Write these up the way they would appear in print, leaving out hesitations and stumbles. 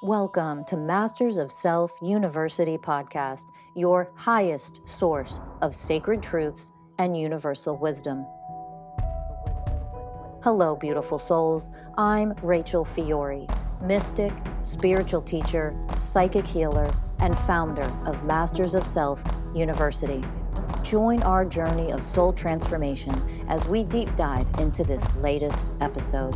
Welcome to Masters of Self University podcast, your highest source of sacred truths and universal wisdom. Hello, beautiful souls. I'm Rachel Fiori, mystic, spiritual teacher, psychic healer, and founder of Masters of Self University. Join our journey of soul transformation as we deep dive into this latest episode.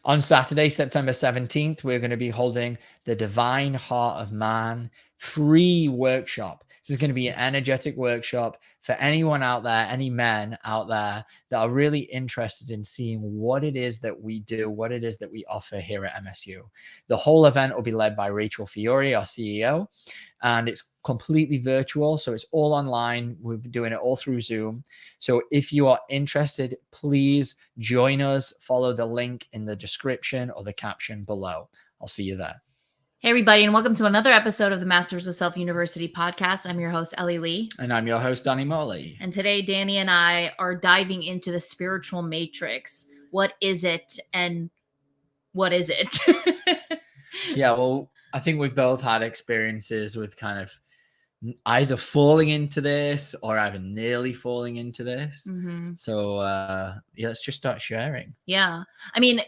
On Saturday, September 17th, we're going to be holding the Divine Heart of Man free workshop. This is going to be an energetic workshop for anyone out there, any men out there that are really interested in seeing what it is that we do, what it is that we offer here at MSU. The whole event will be led by Rachel Fiori, our CEO, and it's completely virtual. So it's all online. We've been doing it all through Zoom. So if you are interested, please join us. Follow the link in the description or the caption below. I'll see you there. Hey, everybody, and welcome to another episode of the Masters of Self University podcast. I'm your host, Ellie Lee. And I'm your host, Danny Morley. And today, Danny and I are diving into the spiritual matrix. What is it and what is it? Yeah, well, I think we've both had experiences with kind of either falling into this or either nearly falling into this. Mm-hmm. So yeah, let's just start sharing. Yeah. I mean,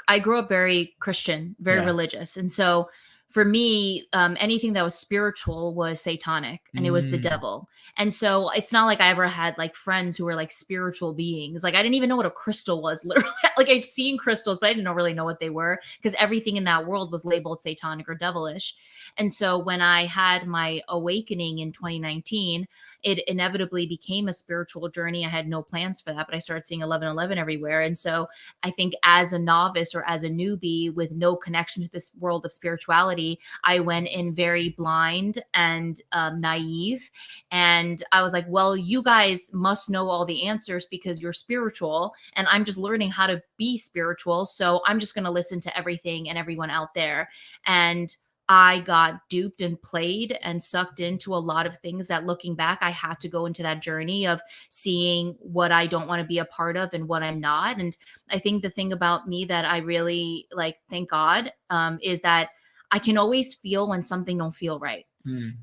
I grew up very Christian, very religious. And so for me, anything that was spiritual was satanic and it was the devil. And so it's not like I ever had like friends who were like spiritual beings. Like I didn't even know what a crystal was. Literally, like I've seen crystals, but I didn't really know what they were because everything in that world was labeled satanic or devilish. And so when I had my awakening in 2019, it inevitably became a spiritual journey. I had no plans for that, but I started seeing 1111 everywhere. And so I think as a novice or as a newbie with no connection to this world of spirituality, I went in very blind and naive. And I was like, well, you guys must know all the answers because you're spiritual. And I'm just learning how to be spiritual. So I'm just going to listen to everything and everyone out there. And I got duped and played and sucked into a lot of things that looking back, I had to go into that journey of seeing what I don't want to be a part of and what I'm not. And I think the thing about me that I really like, thank God, is that I can always feel when something don't feel right.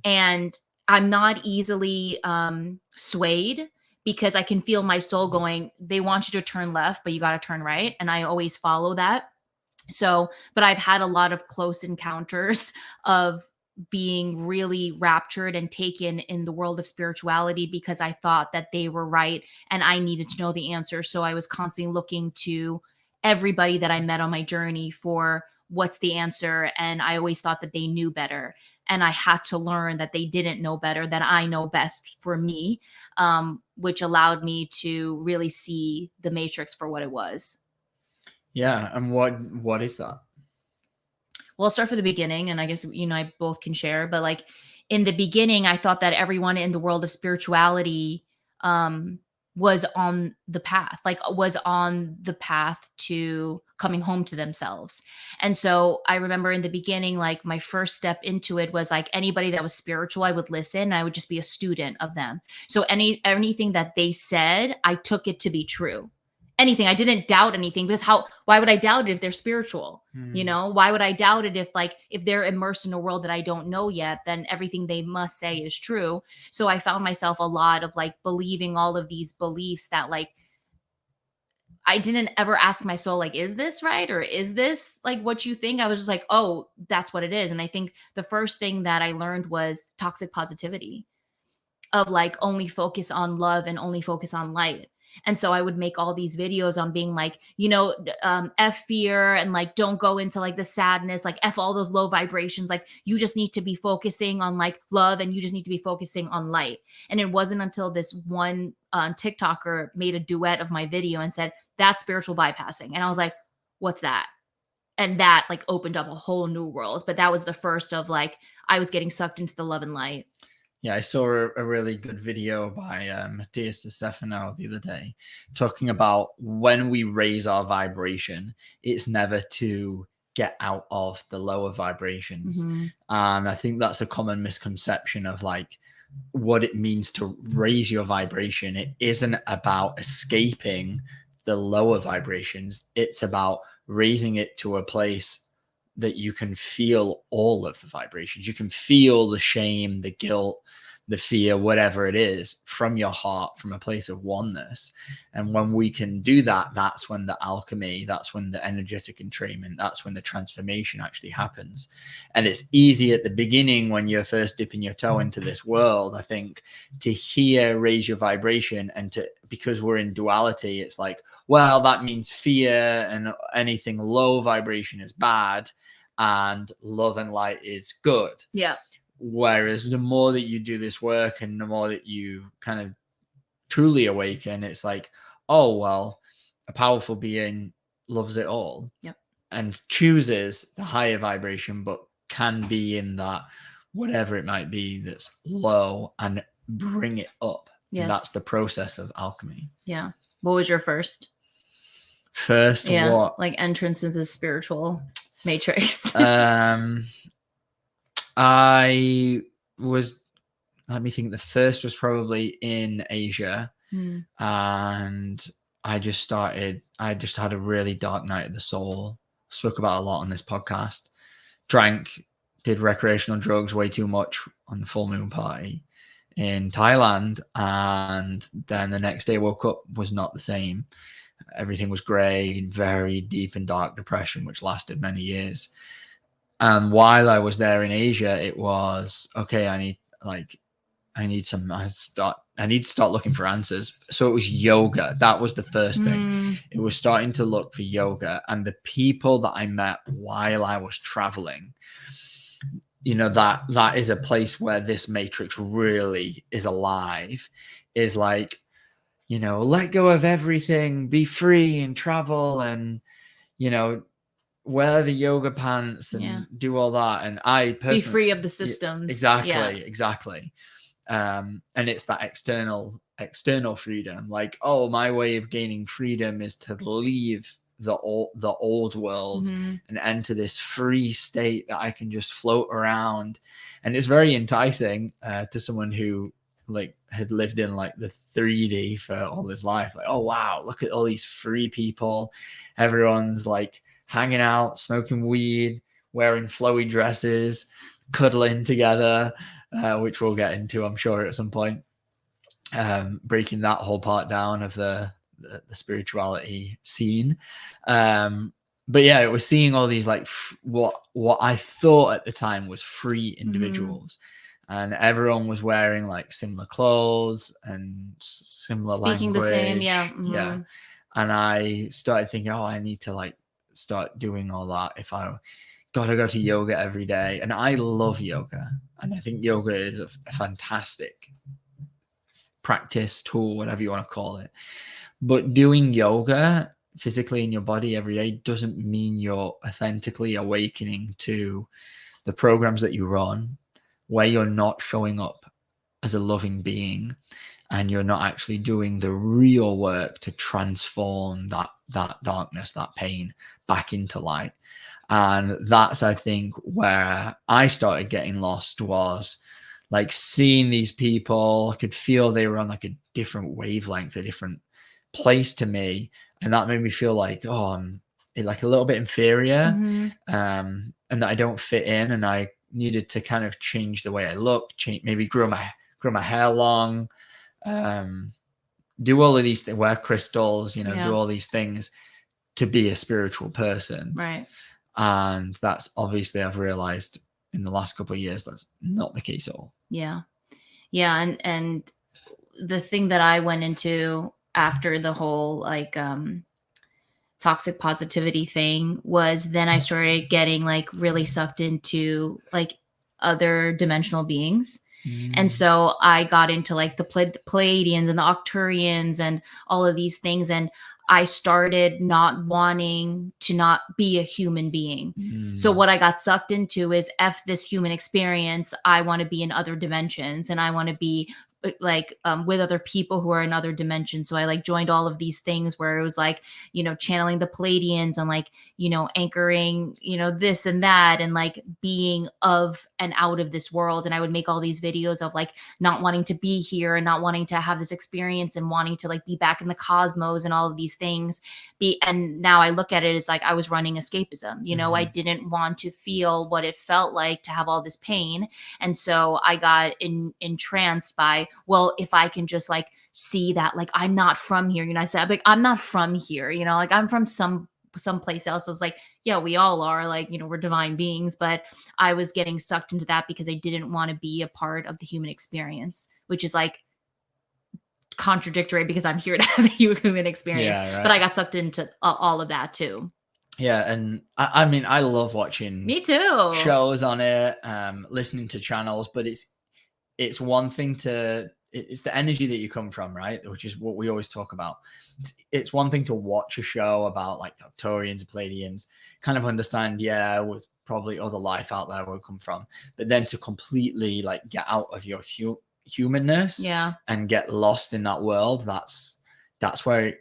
And I'm not easily swayed because I can feel my soul going, they want you to turn left, but you got to turn right. And I always follow that. So, but I've had a lot of close encounters of being really raptured and taken in the world of spirituality because I thought that they were right and I needed to know the answer. So I was constantly looking to everybody that I met on my journey for what's the answer. And I always thought that they knew better. And I had to learn that they didn't know better, that I know best for me, which allowed me to really see the matrix for what it was. Yeah. And what is that? Well, I'll start from the beginning, and I guess, I both can share, but like in the beginning, I thought that everyone in the world of spirituality was on the path to coming home to themselves. And so I remember in the beginning, like my first step into it was like anybody that was spiritual, I would listen. I would just be a student of them. So anything that they said, I took it to be true. Anything. I didn't doubt anything because why would I doubt it if they're spiritual? Why would I doubt it if they're immersed in a world that I don't know yet, then everything they must say is true. So I found myself a lot of like believing all of these beliefs that like, I didn't ever ask my soul, like, is this right? Or is this like what you think? I was just like, oh, that's what it is. And I think the first thing that I learned was toxic positivity of like only focus on love and only focus on light. And so I would make all these videos on being like, F fear and like, don't go into like the sadness, like F all those low vibrations. Like you just need to be focusing on like love and you just need to be focusing on light. And it wasn't until this one TikToker made a duet of my video and said, that's spiritual bypassing. And I was like, what's that? And that like opened up a whole new world. But that was the first of like, I was getting sucked into the love and light. Yeah, I saw a really good video by Matthias Stefano the other day talking about when we raise our vibration, it's never to get out of the lower vibrations. And I think that's a common misconception of like, what it means to raise your vibration. It isn't about escaping the lower vibrations. It's about raising it to a place that you can feel all of the vibrations. You can feel the shame, the guilt, the fear, whatever it is, from your heart, from a place of oneness. And when we can do that, that's when the alchemy, that's when the energetic entrainment, that's when the transformation actually happens. And it's easy at the beginning when you're first dipping your toe into this world, I think, to hear raise your vibration, and to, because we're in duality, it's like, well, that means fear, and anything low vibration is bad, and love and light is good. Yeah. Whereas the more that you do this work and the more that you kind of truly awaken, it's like, oh, well, a powerful being loves it all. Yep. And chooses the higher vibration, but can be in that, whatever it might be, that's low, and bring it up. Yes. And that's the process of alchemy. Yeah. What was your first? Yeah, what? Like entrance into the spiritual matrix. I was, let me think, the first was probably in Asia. And I just had a really dark night of the soul. Spoke about a lot on this podcast. Drank, did recreational drugs way too much on the full moon party in Thailand. And then the next day woke up, was not the same. Everything was grey, very deep and dark depression, which lasted many years. And while I was there in Asia, it was, okay, I need to start looking for answers. So it was yoga. That was the first thing. It was starting to look for yoga. And the people that I met while I was traveling, you know, that is a place where this matrix really is alive, is like, you know, let go of everything, be free and travel, and, you know, wear the yoga pants and do all that. And I personally, be free of the systems. Exactly. And it's that external freedom. Like, oh, my way of gaining freedom is to leave the old world and enter this free state that I can just float around. And it's very enticing to someone who like had lived in like the 3D for all his life. Like, oh wow, look at all these free people. Everyone's like hanging out, smoking weed, wearing flowy dresses, cuddling together, which we'll get into, I'm sure, at some point. Breaking that whole part down of the spirituality scene. But yeah, it was seeing all these like what I thought at the time was free individuals. And everyone was wearing like similar clothes and similar speaking language. The same, yeah. And I started thinking, oh, I need to like start doing all that if I gotta go to yoga every day. And I love yoga, and I think yoga is a fantastic practice tool, whatever you want to call it. But doing yoga physically in your body every day doesn't mean you're authentically awakening to the programs that you run, where you're not showing up as a loving being, and you're not actually doing the real work to transform that darkness, that pain, back into light. And that's, I think, where I started getting lost, was like seeing these people. I could feel they were on like a different wavelength, a different place to me. And that made me feel like, oh, I'm like a little bit inferior, and that I don't fit in. And I needed to kind of change the way I look, maybe grow my hair long, do all of these things, wear crystals, you know, do all these things to be a spiritual person. Right. And that's obviously, I've realized in the last couple of years, that's not the case at all. Yeah. And the thing that I went into after the whole like toxic positivity thing was, then I started getting like really sucked into like other dimensional beings. And so I got into like the Pleiadians and the Octurians and all of these things. And I started not wanting to not be a human being. So what I got sucked into is F this human experience. I want to be in other dimensions, and I want to be with other people who are in other dimensions. So I like joined all of these things where it was like, channeling the Palladians and like, anchoring, this and that, and like being of and out of this world. And I would make all these videos of like not wanting to be here and not wanting to have this experience and wanting to like be back in the cosmos and all of these things. And now I look at it as like I was running escapism. I didn't want to feel what it felt like to have all this pain. And so I got entranced by, well, if I can just like see that, like, I'm not from here, I said, like, I'm not from here, like I'm from someplace else. I was like, yeah, we all are, like, we're divine beings, but I was getting sucked into that because I didn't want to be a part of the human experience, which is like contradictory because I'm here to have a human experience. Yeah, right. But I got sucked into all of that too. Yeah, and I mean, I love watching Me too shows on it, listening to channels, but it's one thing it's the energy that you come from, right? Which is what we always talk about. It's one thing to watch a show about like the Arcturians, Palladians, kind of understand, yeah, with probably other life out there where we come from, but then to completely like get out of your humanness, and get lost in that world, that's where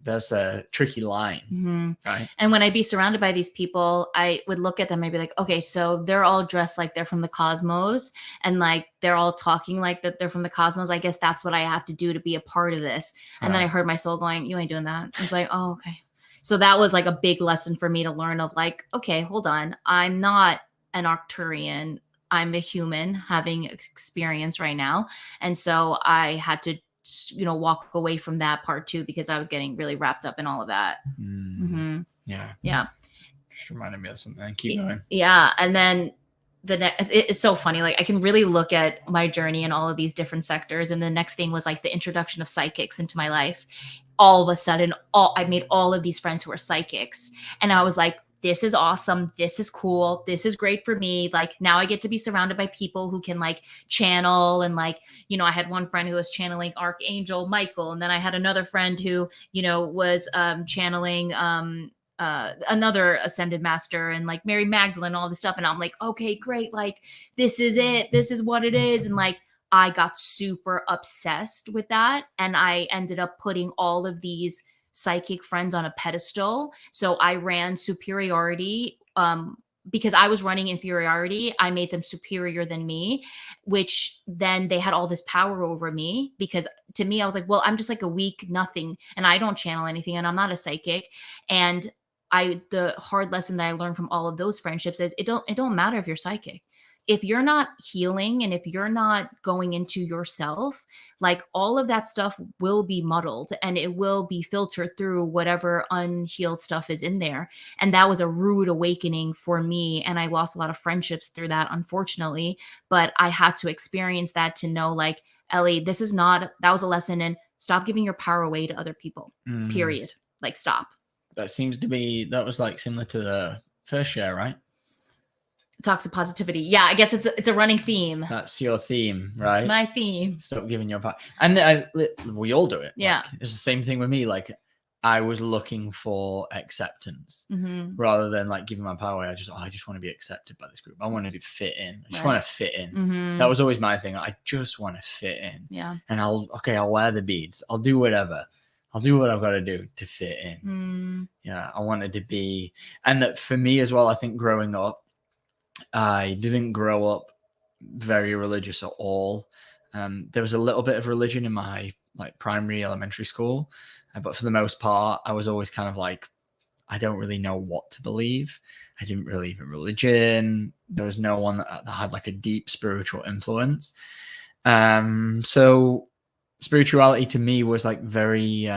there's a tricky line, right? And when I'd be surrounded by these people, I would look at them and be like, okay, so they're all dressed like they're from the cosmos, and like they're all talking like that they're from the cosmos. I guess that's what I have to do to be a part of this. And then I heard my soul going, you ain't doing that. I was like, oh, okay. So that was like a big lesson for me to learn of like, okay, hold on. I'm not an Arcturian. I'm a human having experience right now. And so I had to walk away from that part too, because I was getting really wrapped up in all of that. Yeah. Just reminded me of something. Keep going. Yeah. And then it's so funny. Like I can really look at my journey in all of these different sectors. And the next thing was like the introduction of psychics into my life. All of a sudden, I made all of these friends who are psychics. And I was like, this is awesome. This is cool. This is great for me. Like now I get to be surrounded by people who can like channel, and like, I had one friend who was channeling Archangel Michael. And then I had another friend who, was channeling another ascended master and like Mary Magdalene, all this stuff. And I'm like, okay, great. Like this is it. This is what it is. And like, I got super obsessed with that. And I ended up putting all of these psychic friends on a pedestal. So I ran superiority because I was running inferiority. I made them superior than me, which then they had all this power over me, because to me, I was like, well, I'm just like a weak nothing and I don't channel anything and I'm not a psychic. And the hard lesson that I learned from all of those friendships is it don't matter if you're psychic. If you're not healing and if you're not going into yourself, like all of that stuff will be muddled and it will be filtered through whatever unhealed stuff is in there. And that was a rude awakening for me. And I lost a lot of friendships through that, unfortunately. But I had to experience that to know, like, Ellie, that was a lesson in stop giving your power away to other people, period. Like, stop. That seems to be, that was like similar to the first share, right? Toxic positivity. Yeah, I guess it's a running theme. That's your theme, right? It's my theme. Stop giving your power. And we all do it. Yeah. Like, it's the same thing with me. Like I was looking for acceptance rather than like giving my power away. I just want to be accepted by this group. I want to fit in. I just want to fit in. That was always my thing. I just want to fit in. Yeah. And I'll wear the beads. I'll do whatever. I'll do what I've got to do to fit in. Yeah. I wanted to be, and that for me as well, I think growing up, I didn't grow up very religious at all. There was a little bit of religion in my like primary, elementary school, but for the most part, I was always kind of like, I don't really know what to believe. I didn't believe in religion. There was no one that had like a deep spiritual influence. So spirituality to me was like very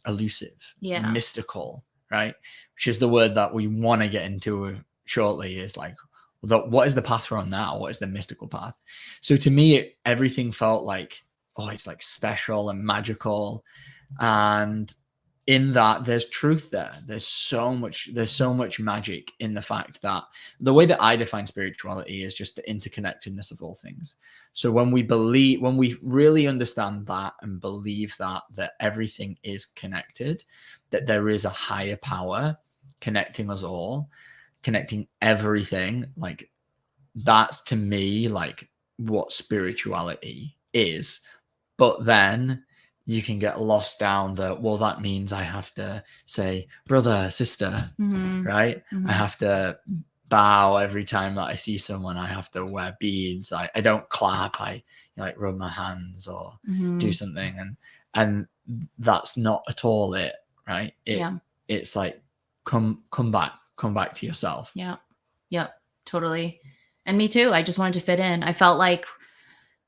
elusive, mystical, right? Which is the word that we want to get into shortly, is like, what is the path we're on now? What is the mystical path? So to me, everything felt like, oh, it's like special and magical. And in that, there's truth there. There's so much magic in the fact that the way that I define spirituality is just the interconnectedness of all things. So when we really understand that and believe that everything is connected, that there is a higher power connecting us all, connecting everything, like that's to me like what spirituality is. But then you can get lost down well, that means I have to say brother, sister, right? I have to bow every time that I see someone. I have to wear beads. I don't clap. I like rub my hands or do something. And that's not at all it, right? It's like, come back to yourself. Yeah, totally. And me too. I just wanted to fit in. I felt like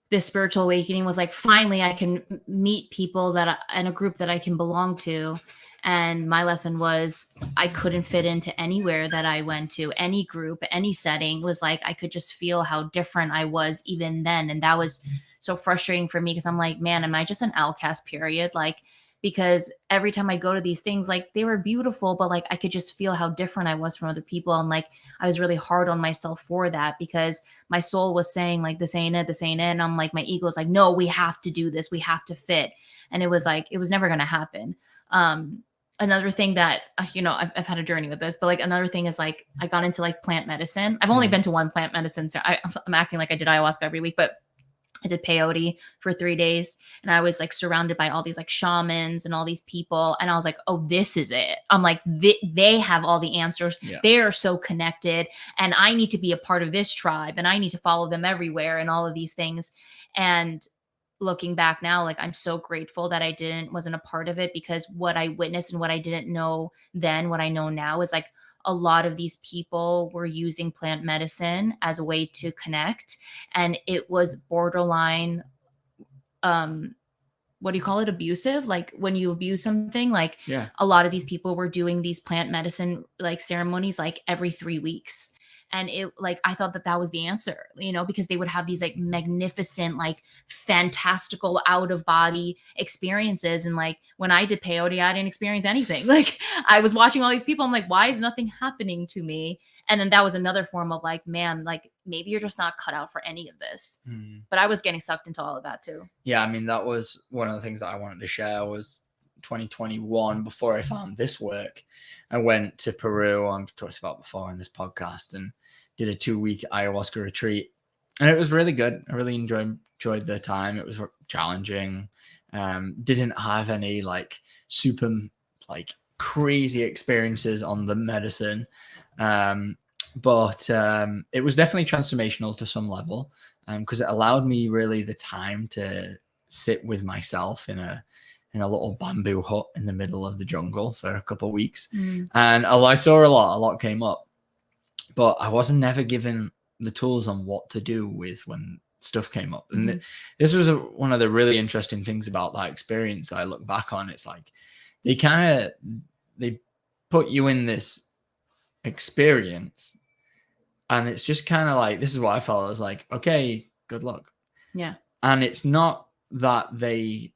this spiritual awakening was like, finally I can meet people in a group that I can belong to. And my lesson was I couldn't fit into anywhere that I went to, any group, any setting. It was like I could just feel how different I was even then. And that was so frustrating for me because I'm like, man, am I just an outcast, period? Like, because every time I go to these things, like they were beautiful, but like I could just feel how different I was from other people. And like I was really hard on myself for that because my soul was saying like, this ain't it, this ain't it. And I'm like, my ego is like, no, we have to do this. We have to fit. And it was like, it was never going to happen. Another thing that, I've had a journey with this, but like another thing is like, I got into like plant medicine. I've only been to one plant medicine. So I'm acting like I did ayahuasca every week, but I did peyote for 3 days and I was like surrounded by all these like shamans and all these people. And I was like, oh, this is it. I'm like, they have all the answers. Yeah. They are so connected and I need to be a part of this tribe and I need to follow them everywhere and all of these things. And looking back now, like I'm so grateful that I wasn't a part of it because what I witnessed and what I didn't know then, what I know now is like, a lot of these people were using plant medicine as a way to connect. And it was borderline, what do you call it? Abusive. Like when you abuse something, like a lot of these people were doing these plant medicine, like ceremonies, like every 3 weeks. And it like, I thought that was the answer, because they would have these like magnificent, like fantastical out of body experiences. And like, when I did peyote, I didn't experience anything. Like I was watching all these people. I'm like, why is nothing happening to me? And then that was another form of like, man, like maybe you're just not cut out for any of this. But I was getting sucked into all of that too. Yeah. I mean, that was one of the things that I wanted to share was 2021 before I found this work. I went to Peru. I've talked about before on this podcast and did a 2-week ayahuasca retreat. And it was really good. I really enjoyed the time. It was challenging. Didn't have any like super like crazy experiences on the medicine. But it was definitely transformational to some level because it allowed me really the time to sit with myself in a little bamboo hut in the middle of the jungle for a couple of weeks. And I saw a lot came up, but I wasn't never given the tools on what to do with when stuff came up. And this was one of the really interesting things about that experience that I look back on. It's like they put you in this experience and it's just kind of like, this is what I felt. I was like, okay, good luck. Yeah. And it's not that they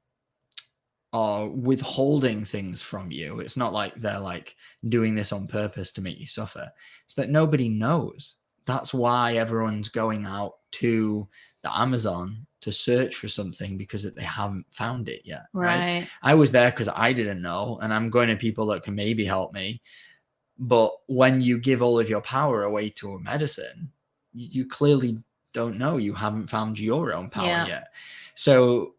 are withholding things from you. It's not like they're like doing this on purpose to make you suffer. It's that nobody knows. That's why everyone's going out to the Amazon to search for something because they haven't found it yet. Right. I was there because I didn't know, and I'm going to people that can maybe help me. But when you give all of your power away to a medicine, you clearly don't know. You haven't found your own power yet. So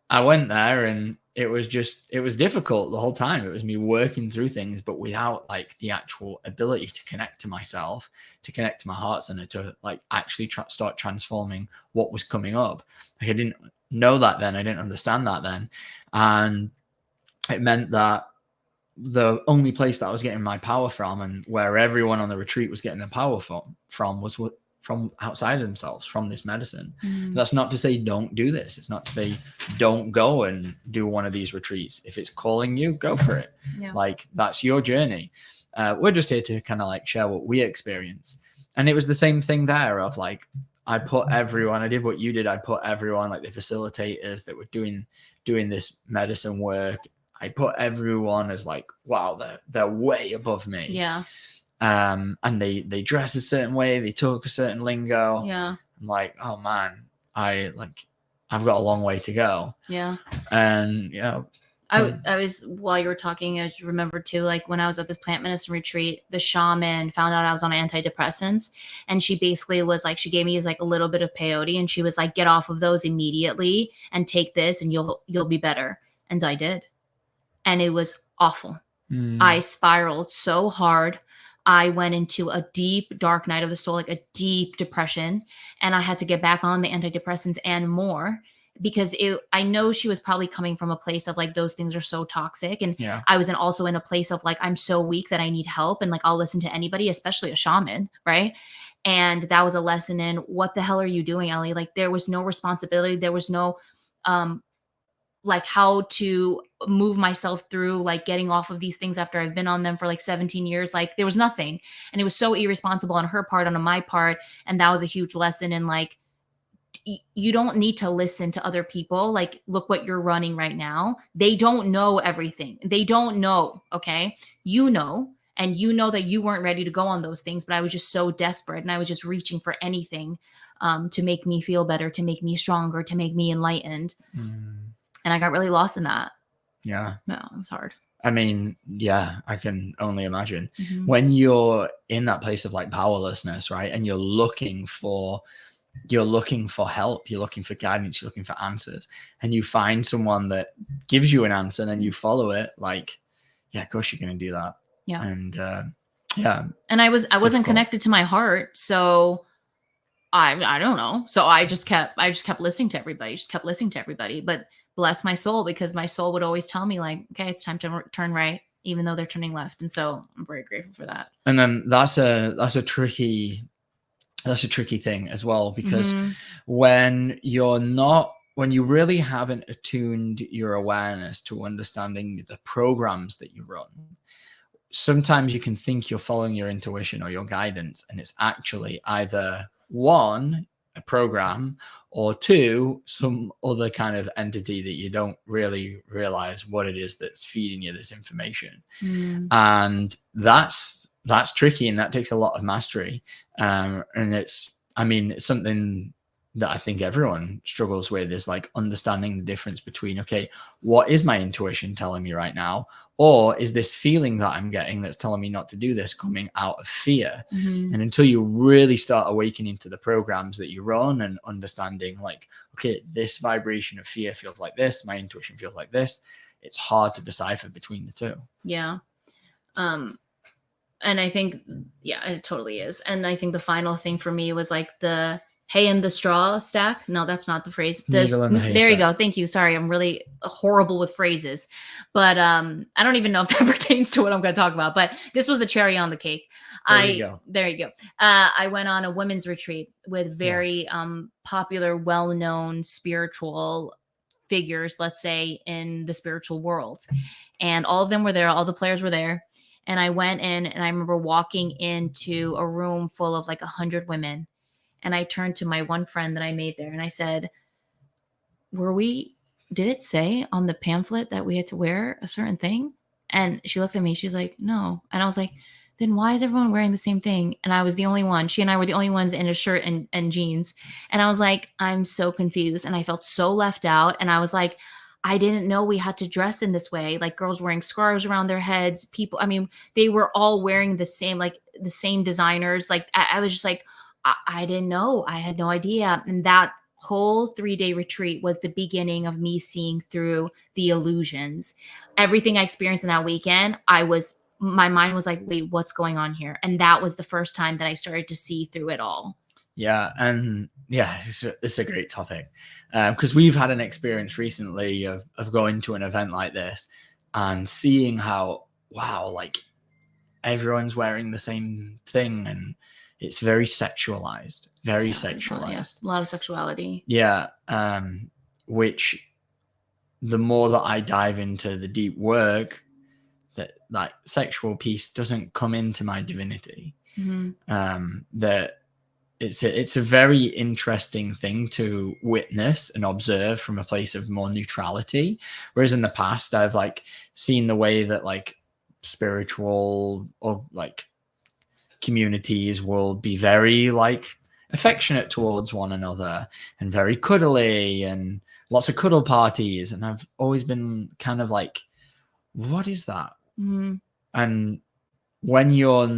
I went there and it was difficult the whole time. It was me working through things, but without like the actual ability to connect to myself, to connect to my heart center, to like actually start transforming what was coming up. Like I didn't know that then. I didn't understand that then. And it meant that the only place that I was getting my power from and where everyone on the retreat was getting their power from was from outside of themselves, from this medicine. That's not to say don't do this. It's not to say don't go and do one of these retreats. If it's calling you, go for it. Yeah. Like that's your journey. We're just here to kind of like share what we experience. And it was the same thing there of like, I did what you did. I put everyone, like the facilitators that were doing this medicine work. I put everyone as like, wow, they're way above me. Yeah. And they dress a certain way, they talk a certain lingo. Yeah. I'm like, oh man, I've got a long way to go. Yeah. And I was, while you were talking, I remember too, like when I was at this plant medicine retreat, the shaman found out I was on antidepressants, and she basically was like, she gave me like a little bit of peyote, and she was like, get off of those immediately and take this and you'll be better. And so I did. And it was awful. I spiraled so hard. I went into a deep, dark night of the soul, like a deep depression. And I had to get back on the antidepressants and more, because I know she was probably coming from a place of like, those things are so toxic. And Yeah. I was also in a place of like, I'm so weak that I need help. And like, I'll listen to anybody, especially a shaman. Right. And that was a lesson in, what the hell are you doing, Ellie? Like, there was no responsibility. There was no, like how to move myself through like getting off of these things after I've been on them for like 17 years. Like, there was nothing. And it was so irresponsible on her part, on my part. And that was a huge lesson in like, you don't need to listen to other people. Like, look what you're running right now. They don't know everything. They don't know. Okay. You know, and you know that you weren't ready to go on those things, but I was just so desperate, and I was just reaching for anything to make me feel better, to make me stronger, to make me enlightened. And I got really lost in that. Yeah. No, it was hard. I mean, yeah, I can only imagine When you're in that place of like powerlessness, right? And you're looking for help, you're looking for guidance, you're looking for answers, and you find someone that gives you an answer and then you follow it. Like, yeah, of course you're going to do that. Yeah. And yeah. And I wasn't difficult. connected to my heart. So I don't know. So I just kept listening to everybody, but bless my soul, because my soul would always tell me like, okay, it's time to turn right, even though they're turning left. And so I'm very grateful for that. And then that's a tricky thing as well, because when you really haven't attuned your awareness to understanding the programs that you run, sometimes you can think you're following your intuition or your guidance, and it's actually either one, a program, or two, some other kind of entity that you don't really realize what it is that's feeding you this information. And that's tricky, and that takes a lot of mastery. And it's something that I think everyone struggles with, is like understanding the difference between, okay, what is my intuition telling me right now? Or is this feeling that I'm getting that's telling me not to do this coming out of fear? And until you really start awakening to the programs that you run and understanding like, okay, this vibration of fear feels like this, my intuition feels like this, it's hard to decipher between the two. Yeah. And I think, yeah, it totally is. And I think the final thing for me was like the hay in the straw stack. No, that's not the phrase. There you go. Thank you. Sorry, I'm really horrible with phrases, but I don't even know if that pertains to what I'm going to talk about. But this was the cherry on the cake. There you go. I went on a women's retreat with very popular, well-known spiritual figures, let's say, in the spiritual world, and all of them were there. All the players were there. And I went in, and I remember walking into a room full of like 100 women. And I turned to my one friend that I made there, and I said, did it say on the pamphlet that we had to wear a certain thing? And she looked at me, she's like, no. And I was like, then why is everyone wearing the same thing? And I was the only one. She and I were the only ones in a shirt and jeans. And I was like, I'm so confused. And I felt so left out. And I was like, I didn't know we had to dress in this way. Like girls wearing scarves around their heads. People, they were all wearing the same designers. Like I was just like, I didn't know. I had no idea. And that whole 3-day retreat was the beginning of me seeing through the illusions. Everything I experienced in that weekend, my mind was like, wait, what's going on here? And that was the first time that I started to see through it all. Yeah. And yeah, it's a great topic. Because we've had an experience recently of going to an event like this and seeing how, wow, like everyone's wearing the same thing, and it's very sexualized, sexualized. Yes, a lot of sexuality. Yeah. Which the more that I dive into the deep work, that like sexual piece doesn't come into my divinity. That it's a very interesting thing to witness and observe from a place of more neutrality. Whereas in the past, I've like seen the way that like spiritual or like communities will be very like affectionate towards one another and very cuddly and lots of cuddle parties. And I've always been kind of like, what is that? Mm-hmm. And when you're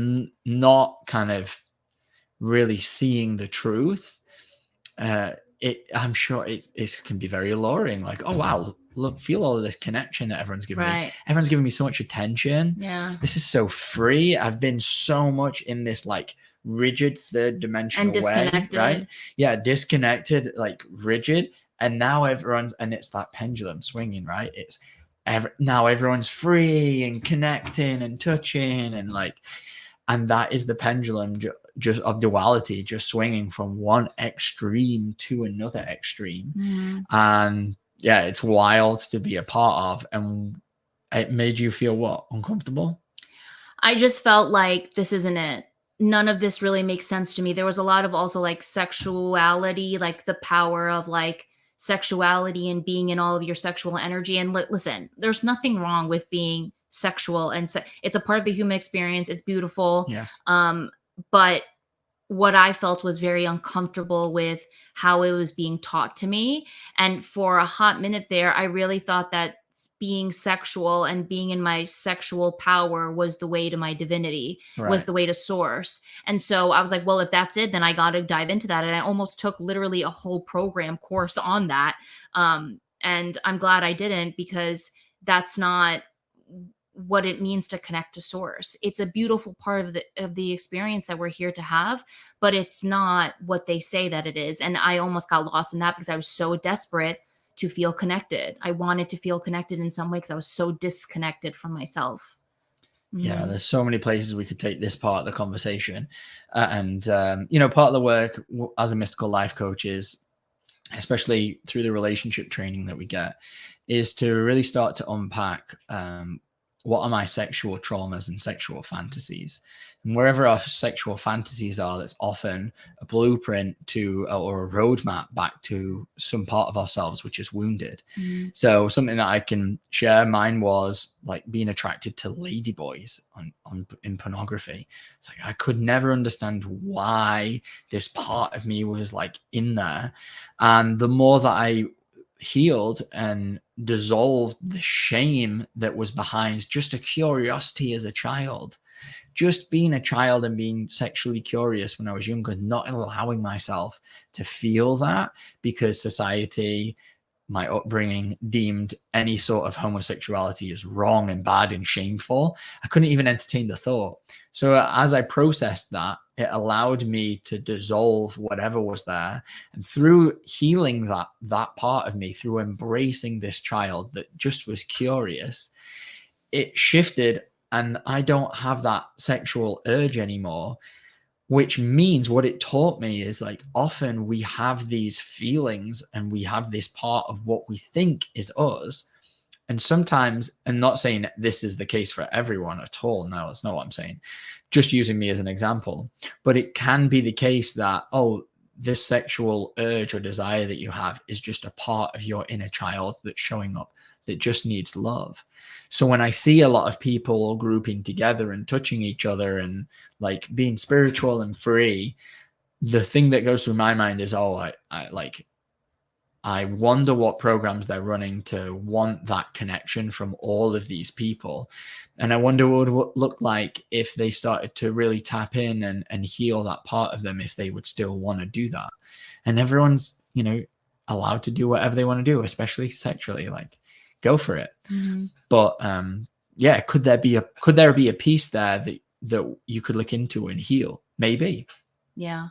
not kind of really seeing the truth, I'm sure it can be very alluring. Like, oh wow, look, feel all of this connection that everyone's giving me. Everyone's giving me so much attention. Yeah, this is so free. I've been so much in this like rigid third dimensional way, right? Yeah, disconnected, like rigid, and now everyone's, and it's that pendulum swinging, right? It's now everyone's free and connecting and touching and like, and that is the pendulum just of duality, just swinging from one extreme to another extreme. Mm-hmm. And yeah, it's wild to be a part of. And it made you feel what? Uncomfortable? I just felt like this isn't it. None of this really makes sense to me. There was a lot of also like sexuality, like the power of like sexuality and being in all of your sexual energy. And listen, there's nothing wrong with being sexual, and it's a part of the human experience. It's beautiful. Yes. But what I felt was very uncomfortable with how it was being taught to me. And for a hot minute there, I really thought that being sexual and being in my sexual power was the way to my divinity, was the way to source. And so I was like, well, if that's it, then I got to dive into that. And I almost took literally a whole program course on that. And I'm glad I didn't, because that's not what it means to connect to source. It's a beautiful part of the experience that we're here to have, but it's not what they say that it is. And I almost got lost in that because I was so desperate to feel connected. I wanted to feel connected in some way because I was so disconnected from myself. Yeah, there's so many places we could take this part of the conversation. You know, part of the work as a mystical life coach is, especially through the relationship training that we get, is to really start to unpack what are my sexual traumas and sexual fantasies. And wherever our sexual fantasies are, that's often a blueprint to or a roadmap back to some part of ourselves which is wounded. Mm-hmm. So something that I can share, mine was like being attracted to ladyboys in pornography. It's like I could never understand why this part of me was like in there. And the more that I healed and dissolved the shame that was behind just a curiosity as a child, just being a child and being sexually curious when I was younger, not allowing myself to feel that because society, my upbringing, deemed any sort of homosexuality as wrong and bad and shameful. I couldn't even entertain the thought. So as I processed that, it allowed me to dissolve whatever was there. And through healing that part of me, through embracing this child that just was curious, it shifted, and I don't have that sexual urge anymore. Which means what it taught me is like often we have these feelings and we have this part of what we think is us. And sometimes, I'm not saying this is the case for everyone at all. No, that's not what I'm saying. Just using me as an example. But it can be the case that, oh, this sexual urge or desire that you have is just a part of your inner child that's showing up, that just needs love. So when I see a lot of people grouping together and touching each other and like being spiritual and free, the thing that goes through my mind is, oh, I wonder what programs they're running to want that connection from all of these people. And I wonder what it would look like if they started to really tap in and heal that part of them, if they would still want to do that. And everyone's, you know, allowed to do whatever they want to do, especially sexually, like go for it. Mm-hmm. But yeah, could there be a piece there that you could look into and heal? Maybe. Yeah.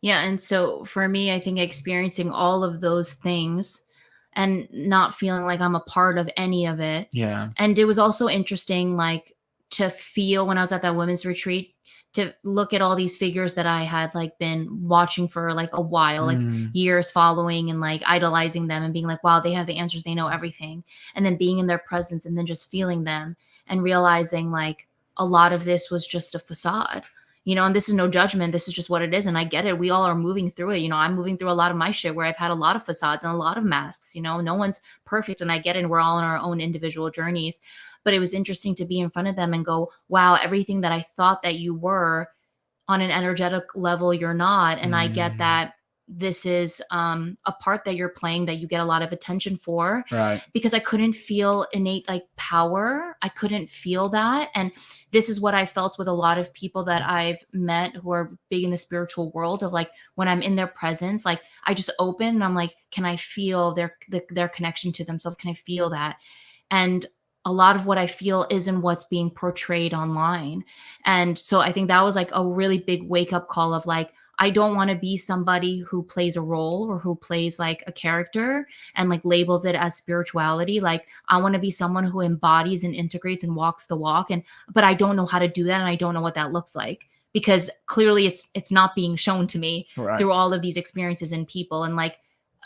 And so for me, I think experiencing all of those things and not feeling like I'm a part of any of it. Yeah. And it was also interesting, like, to feel when I was at that women's retreat, to look at all these figures that I had like been watching for like a while, like years following and like idolizing them and being like, wow, they have the answers, they know everything. And then being in their presence and then just feeling them and realizing like a lot of this was just a facade. You know, and this is no judgment. This is just what it is. And I get it. We all are moving through it. You know, I'm moving through a lot of my shit where I've had a lot of facades and a lot of masks. You know, no one's perfect. And I get it. And we're all on our own individual journeys. But it was interesting to be in front of them and go, wow, everything that I thought that you were on an energetic level, you're not. And I get that this is a part that you're playing that you get a lot of attention for. Right. Because I couldn't feel innate like power. I couldn't feel that. And this is what I felt with a lot of people that I've met who are big in the spiritual world, of like, when I'm in their presence, like I just open and I'm like, can I feel their connection to themselves? Can I feel that? And a lot of what I feel isn't what's being portrayed online. And so I think that was like a really big wake up call of like, I don't want to be somebody who plays a role or who plays like a character and like labels it as spirituality. Like, I want to be someone who embodies and integrates and walks the walk. But I don't know how to do that. And I don't know what that looks like, because clearly it's not being shown to me through all of these experiences and people. And like,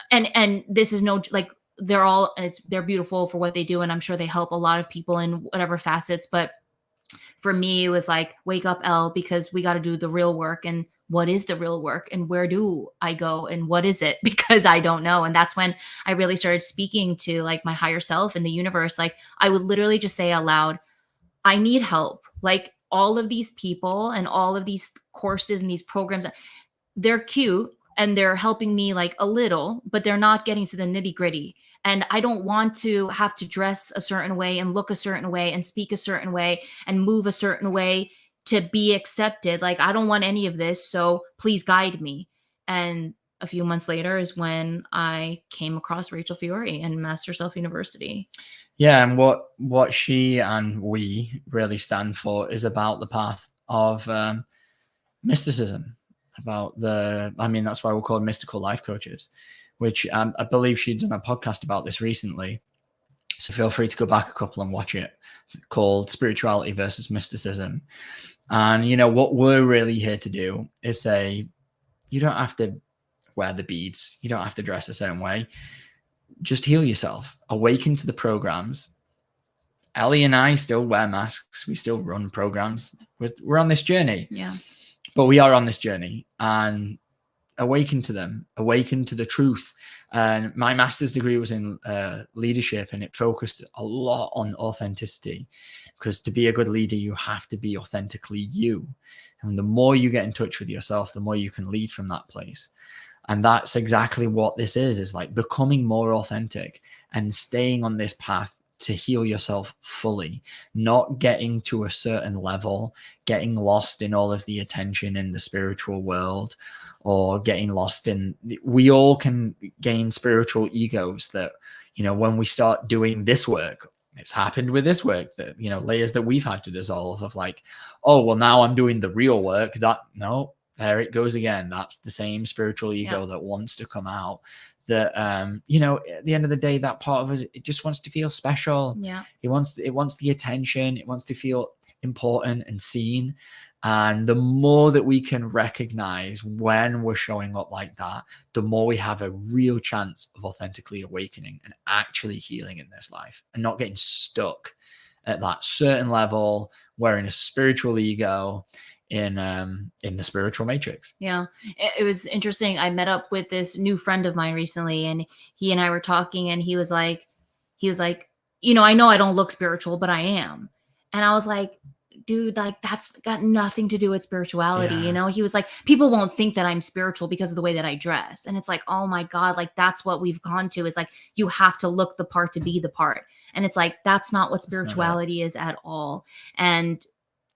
and this is no, like, they're beautiful for what they do. And I'm sure they help a lot of people in whatever facets. But for me, it was like, wake up, Elle, because we got to do the real work. And what is the real work, and where do I go, and what is it? Because I don't know. And that's when I really started speaking to like my higher self in the universe. Like, I would literally just say out loud, I need help. Like, all of these people and all of these courses and these programs, they're cute and they're helping me like a little, but they're not getting to the nitty gritty. And I don't want to have to dress a certain way and look a certain way and speak a certain way and move a certain way to be accepted. Like, I don't want any of this. So please guide me. And a few months later is when I came across Rachel Fiori and Master Self University. Yeah. And what she and we really stand for is about the path of mysticism, about that's why we're called mystical life coaches, which I believe she'd done a podcast about this recently. So feel free to go back a couple and watch it, called Spirituality versus Mysticism. And, what we're really here to do is say, you don't have to wear the beads. You don't have to dress a certain way. Just heal yourself. Awaken to the programs. Ellie and I still wear masks. We still run programs. We're on this journey. Yeah. But we are on this journey, and awaken to them, awaken to the truth. And my master's degree was in leadership, and it focused a lot on authenticity, because to be a good leader, you have to be authentically you. And the more you get in touch with yourself, the more you can lead from that place. And that's exactly what this is like becoming more authentic and staying on this path to heal yourself fully, not getting to a certain level, getting lost in all of the attention in the spiritual world, or getting lost in, we all can gain spiritual egos that, when we start doing this work, it's happened with this work, that, layers that we've had to dissolve of like, oh, well, now I'm doing the real work. No, there it goes again. That's the same spiritual ego that wants to come out. That at the end of the day, that part of us, it just wants to feel special. Yeah. It wants the attention. It wants to feel important and seen. And the more that we can recognize when we're showing up like that, the more we have a real chance of authentically awakening and actually healing in this life, and not getting stuck at that certain level, wearing a spiritual ego in the spiritual matrix. Yeah. It was interesting. I met up with this new friend of mine recently, and he and I were talking, and he was like, I know I don't look spiritual, but I am. And I was like, dude, like, that's got nothing to do with spirituality. He was like, people won't think that I'm spiritual because of the way that I dress. And it's like, oh my God, like, that's what we've gone to, is like, you have to look the part to be the part. And it's like, that's not what spirituality is at all. And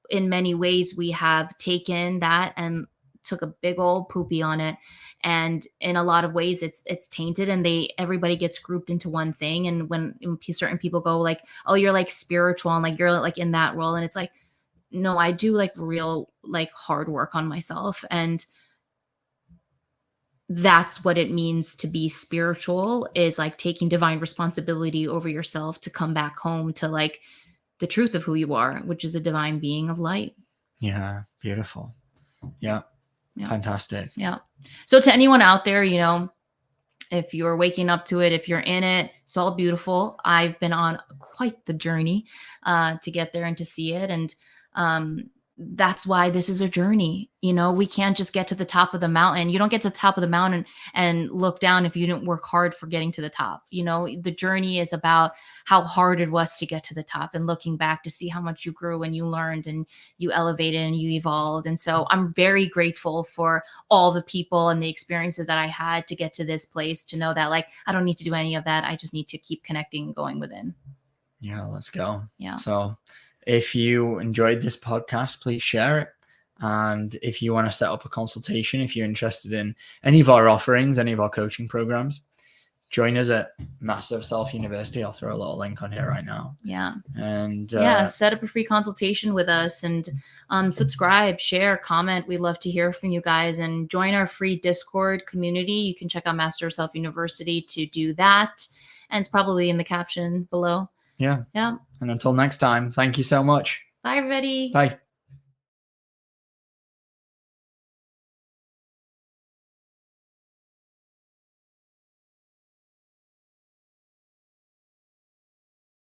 in many ways, we have taken that and took a big old poopy on it. And in a lot of ways, it's tainted, and everybody gets grouped into one thing. And when certain people go like, oh, you're like spiritual, and like, you're like in that role. And it's like, no, I do like real, like, hard work on myself. And that's what it means to be spiritual, is like taking divine responsibility over yourself to come back home to like the truth of who you are, which is a divine being of light. Yeah. Beautiful. Yeah. Fantastic. Yeah. So to anyone out there, if you're waking up to it, if you're in it, it's all beautiful. I've been on quite the journey to get there and to see it. And that's why this is a journey. You know, we can't just get to the top of the mountain. You don't get to the top of the mountain and look down if you didn't work hard for getting to the top. You know, the journey is about how hard it was to get to the top, and looking back to see how much you grew and you learned and you elevated and you evolved. And so I'm very grateful for all the people and the experiences that I had to get to this place, to know that like, I don't need to do any of that. I just need to keep connecting and going within. Yeah, let's go. Yeah. So if you enjoyed this podcast, please share it. And if you want to set up a consultation, if you're interested in any of our offerings, any of our coaching programs, join us at Master of Self University. I'll throw a little link on here right now. Yeah. And set up a free consultation with us, and subscribe, share, comment. We'd love to hear from you guys, and join our free Discord community. You can check out Master of Self University to do that. And it's probably in the caption below. Yeah. Yeah. And until next time, thank you so much. Bye, everybody. Bye.